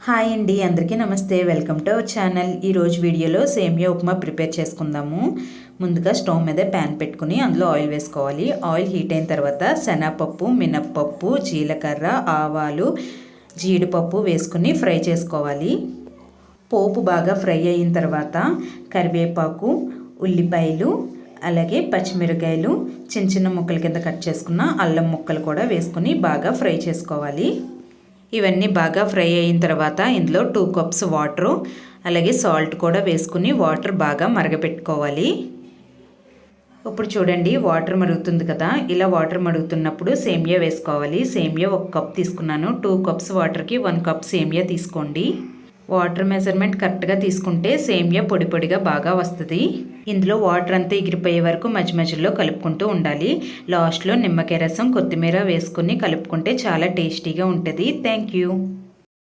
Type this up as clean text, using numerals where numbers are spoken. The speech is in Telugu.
హాయ్ అండి, అందరికీ నమస్తే. Welcome to our channel. ఈరోజు వీడియోలో సేమియా ఉప్మా ప్రిపేర్ చేసుకుందాము. ముందుగా స్టవ్ మీద ప్యాన్ పెట్టుకుని అందులో ఆయిల్ వేసుకోవాలి. ఆయిల్ హీట్ అయిన తర్వాత శనగపప్పు, మినప్పప్పు, జీలకర్ర, ఆవాలు, జీడిపప్పు వేసుకుని ఫ్రై చేసుకోవాలి. పోపు బాగా ఫ్రై అయిన తర్వాత కరివేపాకు, ఉల్లిపాయలు, అలాగే పచ్చిమిరకాయలు, చిన్న చిన్న ముక్కల కింద కట్ చేసుకున్న అల్లం ముక్కలు కూడా వేసుకుని బాగా ఫ్రై చేసుకోవాలి. ఇవన్నీ బాగా ఫ్రై అయిన తర్వాత ఇందులో 2 కప్స్ వాటరు, అలాగే సాల్ట్ కూడా వేసుకుని వాటర్ బాగా మరగపెట్టుకోవాలి. ఇప్పుడు చూడండి, వాటర్ మరుగుతుంది కదా. ఇలా వాటర్ మరుగుతున్నప్పుడు సేమియా వేసుకోవాలి. సేమియా 1 కప్ తీసుకున్నాను. 2 కప్స్ వాటర్కి 1 కప్ సేమియా తీసుకోండి. వాటర్ మెజర్మెంట్ కరెక్ట్గా తీసుకుంటే సేమియా పొడి పొడిగా బాగా వస్తుంది. ఇందులో వాటర్ అంతా ఎగిరిపోయే వరకు మధ్య మధ్యలో కలుపుకుంటూ ఉండాలి. లాస్ట్లో నిమ్మకాయ రసం, కొత్తిమీర వేసుకుని కలుపుకుంటే చాలా టేస్టీగా ఉంటుంది. Thank you.